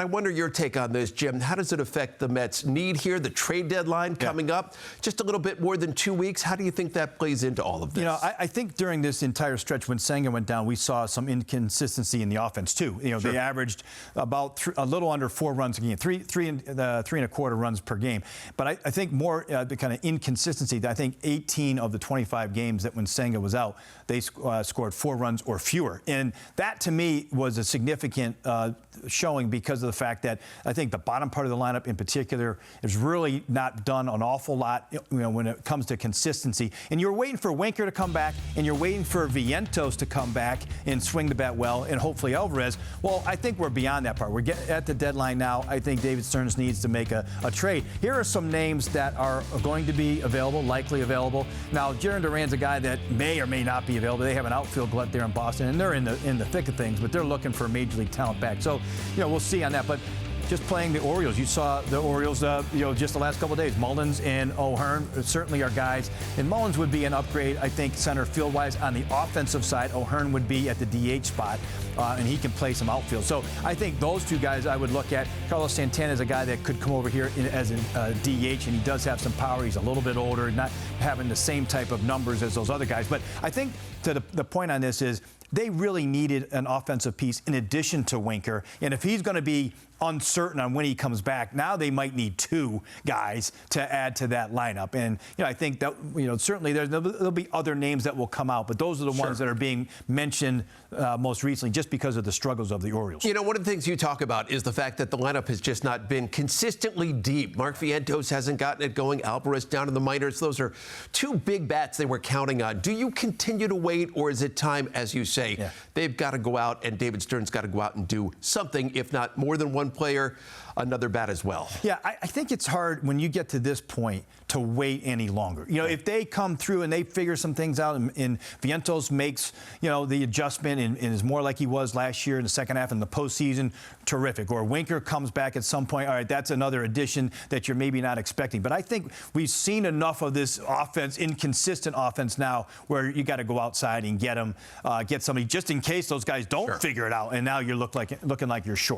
I wonder your take on this, Jim. How does it affect the Mets' need here, the trade deadline coming up? Just a little bit more than 2 weeks. How do you think that plays into all of this? You know, I think during this entire stretch when Senga went down, we saw some inconsistency in the offense, too. You know, they averaged about a little under 4 runs a game, three and a quarter runs per game. But I think more the kind of inconsistency. I think 18 of the 25 games that when Senga was out, they scored 4 runs or fewer. And that, to me, was a significant showing because of the fact that I think the bottom part of the lineup in particular is really not done an awful lot, you know, when it comes to consistency. And you're waiting for Winker to come back, and you're waiting for Vientos to come back and swing the bat well, and hopefully Alvarez. Well, I think we're beyond that part. We're at the deadline now. I think David Stearns needs to make a trade. Here are some names that are going to be available, likely available. Now, Jarren Duran's a guy that may or may not be available. They have an outfield glut there in Boston, and they're in the thick of things, but they're looking for a major league talent back. So, you know, we'll see on that. But just playing the Orioles, you saw the Orioles, you know, just the last couple of days. Mullins and O'Hearn certainly are guys. And Mullins would be an upgrade, I think, center field-wise. On the offensive side, O'Hearn would be at the DH spot, and he can play some outfield. So I think those two guys I would look at. Carlos Santana is a guy that could come over here as a DH, and he does have some power. He's a little bit older, not having the same type of numbers as those other guys. But I think to the point on this is they really needed an offensive piece in addition to Winker. And if he's going to be uncertain on when he comes back, now they might need 2 guys to add to that lineup. And, you know, I think that, you know, certainly there'll be other names that will come out, but those are the ones that are being mentioned most recently just because of the struggles of the Orioles. You know, one of the things you talk about is the fact that the lineup has just not been consistently deep. Mark Vientos hasn't gotten it going. Alvarez down in the minors. Those are 2 big bats they were counting on. Do you continue to wait, or is it time, as you say, they've got to go out and David Stearns got to go out and do something, if not more than one player, another bat as well? Yeah, I think it's hard when you get to this point to wait any longer. You know, if they come through and they figure some things out and Vientos makes, you know, the adjustment and is more like he was last year in the second half in the postseason, terrific. Or Winker comes back at some point, all right, that's another addition that you're maybe not expecting. But I think we've seen enough of this offense, inconsistent offense now, where you got to go outside and get them, get somebody just in case those guys don't figure it out. And now you're looking like you're short.